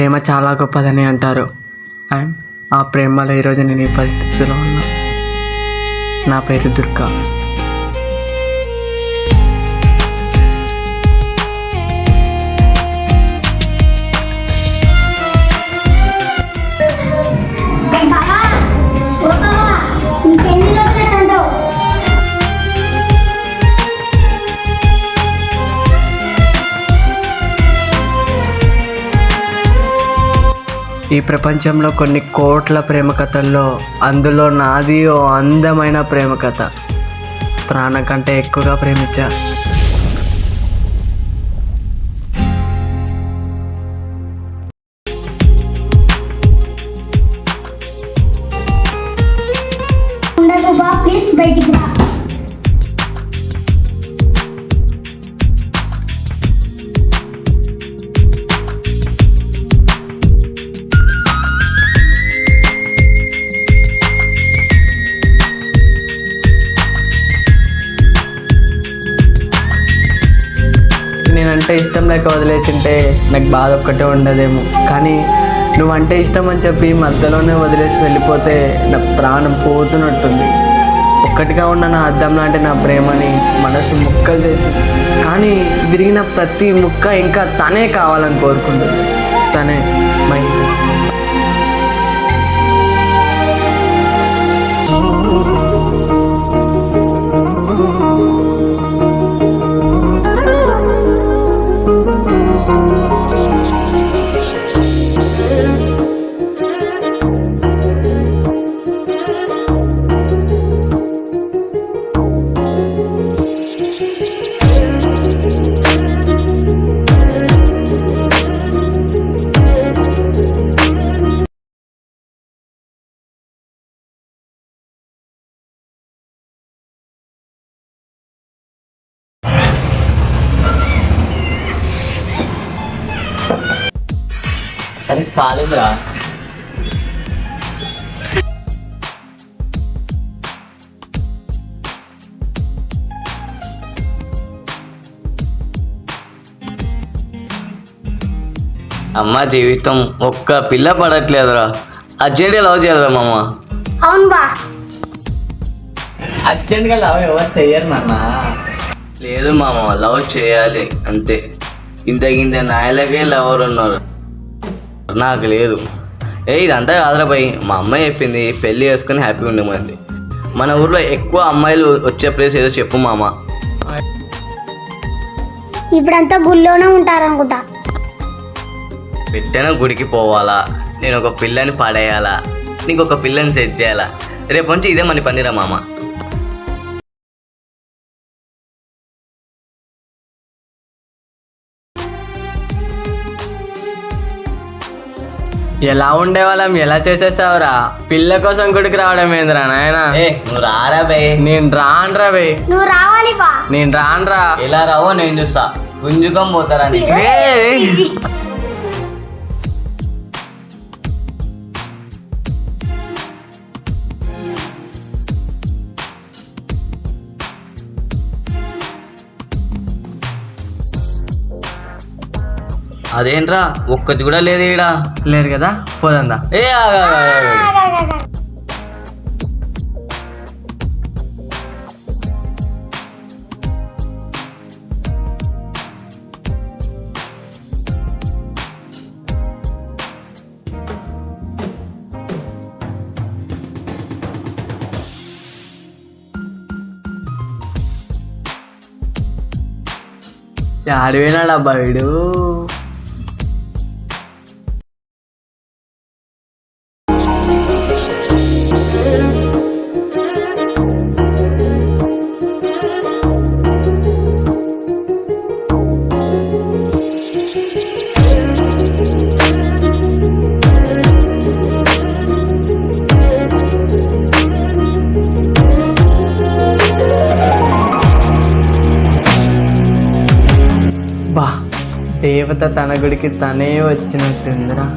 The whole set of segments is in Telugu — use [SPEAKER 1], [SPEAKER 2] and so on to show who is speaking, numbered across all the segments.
[SPEAKER 1] ప్రేమ చాలా గొప్పదని అంటారు. అండ్ ఆ ప్రేమలో ఈరోజు నేను ఈ పరిస్థితిలో ఉన్నా. నా పేరు దుర్గా. ఈ ప్రపంచంలో కొన్ని కోట్ల ప్రేమ కథల్లో అందులో నాది ఓ అందమైన ప్రేమ కథ. ప్రాణం కంటే ఎక్కువగా ప్రేమించా.
[SPEAKER 2] ప్లీజ్ బయటికి రా.
[SPEAKER 1] నేనంటే ఇష్టం లేక వదిలేసింటే నాకు బాధ ఒక్కటే ఉండదేమో, కానీ నువ్వంటే ఇష్టం అని చెప్పి మధ్యలోనే వదిలేసి వెళ్ళిపోతే నా ప్రాణం పోతున్నట్టుంది. ఒక్కటిగా ఉన్న నా అద్దం లాంటి నా ప్రేమని మనసు ముక్కలు చేసి, కానీ విరిగిన ప్రతి ముక్క ఇంకా తనే కావాలని కోరుకుంటుంది. తనే మై.
[SPEAKER 3] అది కాలేదురా. అమ్మ జీవితం ఒక్క పిల్ల పడట్లేదురా. అర్జెంట్గా లవ్ చేయాలరా మామ.
[SPEAKER 2] అవును బా.
[SPEAKER 1] అర్జెంట్గా లవ్ ఎవరు చెయ్యరు నాన్న.
[SPEAKER 3] లేదు మామ, లవ్ చేయాలి అంతే. ఇంత నాయలకే లవర్ ఉన్నారు, నాకు లేదు. ఇదంతా కాదురా భయ్, మా అమ్మాయి చెప్పింది పెళ్ళి చేసుకుని హ్యాపీగా ఉండమంది. మన ఊర్లో ఎక్కువ అమ్మాయిలు వచ్చే ప్లేస్ ఏదో చెప్పు మామ.
[SPEAKER 2] ఇప్పుడంతా గుళ్ళోనే ఉంటారనుకుంటా.
[SPEAKER 3] పెట్టిన గుడికి పోవాలా, నేను ఒక పిల్లని పడేయాలా, నీకు ఒక పిల్లని సెట్ చేయాలా. రేపు నుంచి ఇదే మన పనిరా మామ.
[SPEAKER 1] ఎలా ఉండేవాళ్ళం, ఎలా చేసేసావురా? పిల్ల కోసం గుడికి రావడం ఏందిరా నాయనా?
[SPEAKER 3] నువ్వు రారా బే.
[SPEAKER 1] నేను రానురా బే.
[SPEAKER 2] నువ్వు రావాలి బా.
[SPEAKER 1] నేను రానురా.
[SPEAKER 3] ఎలా రావో నేను చూస్తా. గుంజుకం పోతారా నీకు? అదేంట్రా ఒక్కటి కూడా లేదు ఈడ.
[SPEAKER 1] లేరు కదా, పోదందా. ఆడిపోయినాడబ్బా వీడు. బా, దేవత తన గుడికి తనే వచ్చినట్టుందిరా.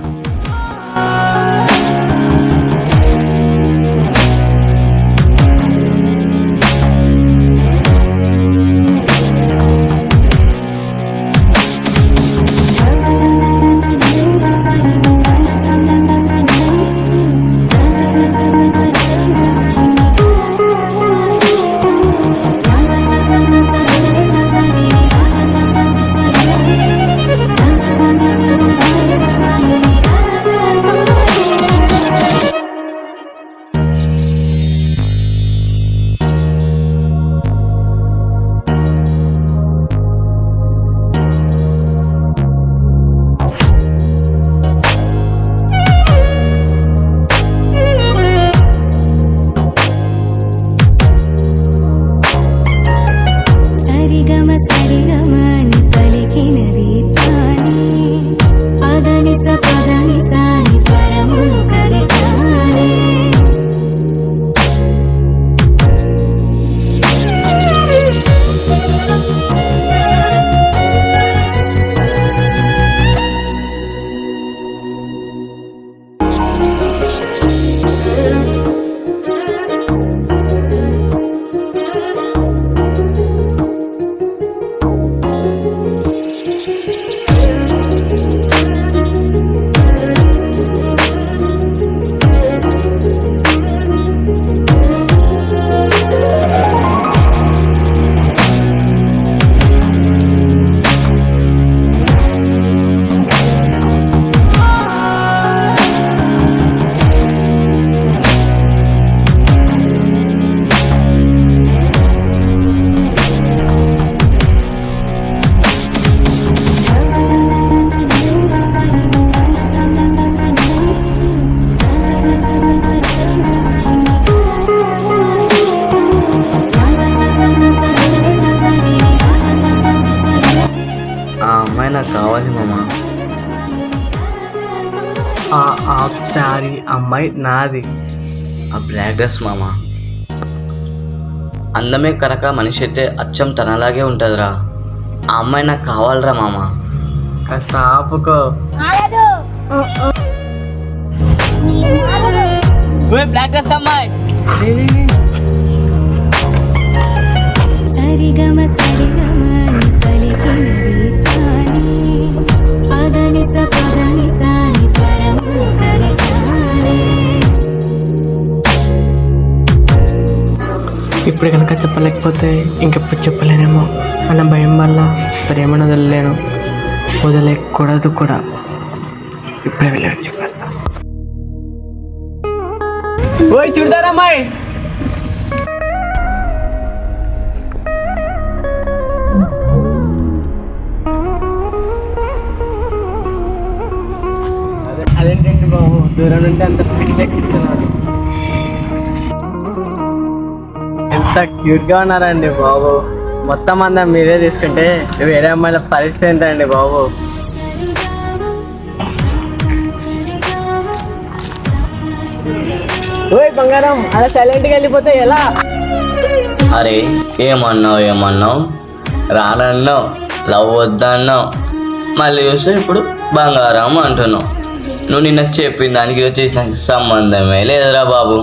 [SPEAKER 3] అమ్మాయి నాకు కావాలి మామ.
[SPEAKER 1] ఆ హాఫ్ శారీ అమ్మాయి నాది.
[SPEAKER 3] ఆ బ్లాక్ డ్రెస్ మామ. అందమే కనుక మనిషి అయితే అచ్చం తనలాగే ఉంటుందిరా. ఆ అమ్మాయి నాకు కావాలిరా మామ.
[SPEAKER 1] కాస్త ఆపుకో.
[SPEAKER 3] బ్లాక్ డ్రెస్ అమ్మాయి.
[SPEAKER 4] సరిగమ సరిగమని పలికినది తానే అదని సపదని సాని స్వరము కలిగానే.
[SPEAKER 1] ఇప్పుడు కనుక చెప్పలేకపోతే ఇంకెప్పుడు చెప్పలేనేమో అన్న భయం వల్ల ప్రేమను వదలలేను, వదలకూడదు కూడా. ఇప్పుడే వెళ్ళి చెప్పేస్తా. ఓయ్ చూడదారమ్మాయి, అదేంటండి బాబు దూరం నుండి అంత పిచ్చెక్కిస్తున్నారు. ఎంత క్యూట్ గా ఉన్నారండి బాబు. మొత్తం అందరం మీరే తీసుకుంటే వేరే అమ్మాయిల పరిస్థితి ఏంటండి బాబు? ఓయ్ బంగారం, అలా సైలెంట్గా వెళ్ళిపోతే ఎలా?
[SPEAKER 3] అరే ఏమన్నావు రానన్నావు, లవ్ వద్దన్నావు, మళ్ళీ చూస్తే ఇప్పుడు బంగారం అంటున్నావు. నువ్వు నిన్న చెప్పిన దానికి వచ్చేసి నాకు సంబంధమే లేదురా బాబు.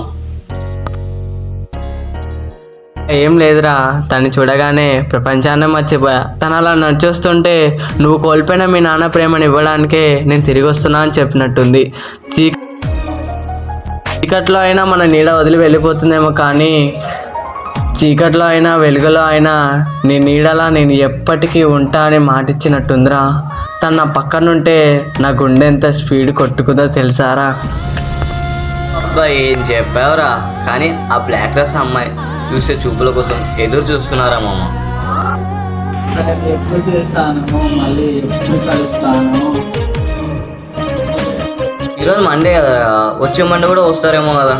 [SPEAKER 1] ఏం లేదురా, తను చూడగానే ప్రపంచాన్ని మర్చిపోయా. తను అలా నడిచొస్తుంటే నువ్వు కోల్పోయిన మీ నాన్న ప్రేమను ఇవ్వడానికే నేను తిరిగి వస్తున్నా అని చెప్పినట్టుంది. చీకట్లో అయినా మన నీడ వదిలి వెళ్ళిపోతుందేమో, కానీ చీకట్లో అయినా వెలుగులో అయినా నీ నీడలా నేను ఎప్పటికీ ఉంటా అని మాటిచ్చినట్టుందిరా. తను నా పక్కనుంటే నా గుండె ఎంత స్పీడ్ కొట్టుకుందో తెలుసారా?
[SPEAKER 3] అబ్బా ఏం చెప్పావురా. కానీ ఆ బ్లాక్ డ్రెస్ అమ్మాయి చూసే చూపుల కోసం ఎదురు చూస్తున్నారా మామ.
[SPEAKER 1] ఎప్పుడు చేస్తాను, మళ్ళీ ఎప్పుడు కలుస్తాను.
[SPEAKER 3] ఈరోజు మండే కదా, వచ్చే మండే కూడా వస్తారేమో కదా.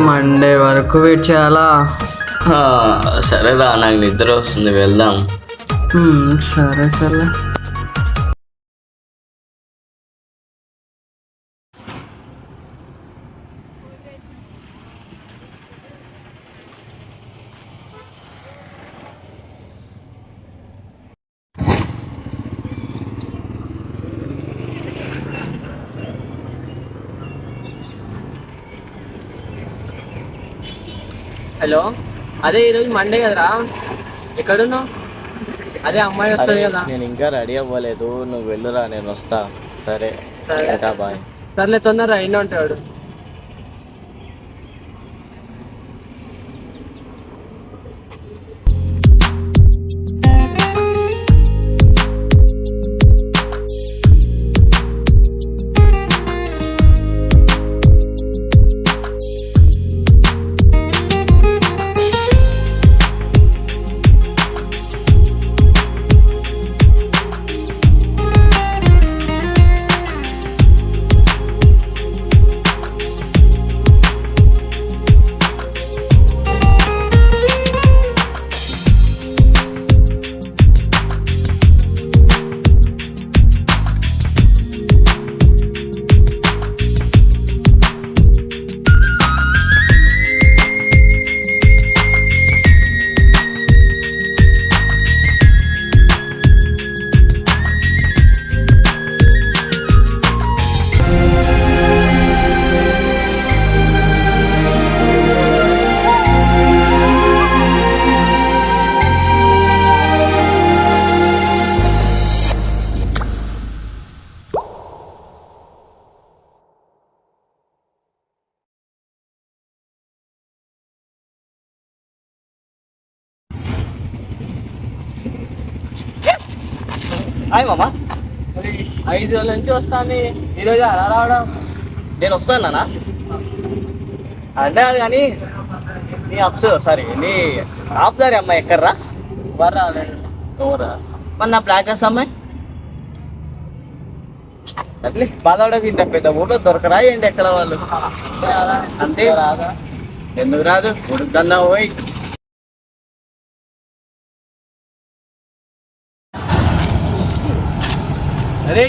[SPEAKER 1] మండే వరకు వెయిట్ చేయాలా?
[SPEAKER 3] సరేరా, నాకు నిద్ర వస్తుంది, వెళ్దాం.
[SPEAKER 1] సరే సరే. హలో, అదే ఈరోజు మండే కదరా, ఎక్కడున్నావు? అదే అమ్మాయి వస్తుంది కదా.
[SPEAKER 3] నేను ఇంకా రెడీ అవ్వలేదు, నువ్వు వెళ్ళురా, నేను వస్తా. సరే బాయ్.
[SPEAKER 1] సర్లే, తొందరరా, ఎన్నో ఉంటాడు.
[SPEAKER 3] హాయ్ మామ.
[SPEAKER 1] 5 రోజుల నుంచి వస్తాను, ఈరోజు అలా రావడం.
[SPEAKER 3] నేను వస్తానా అంటే అది కానీ నీ నీ హాఫ్ సారీ అమ్మాయి ఎక్కర్రా?
[SPEAKER 1] రాలేదు.
[SPEAKER 3] ఎవరా మరి నా బ్లాక్ డ్రెస్ అమ్మాయి? అట్లే బాధపడకు, ఇంత పెద్ద ఊళ్ళో దొరకరా ఏంటి ఎక్కడ వాళ్ళు? అంతే రాదా? ఎందుకు రాదు? ఉడుకుతుందా పోయి.
[SPEAKER 5] అరే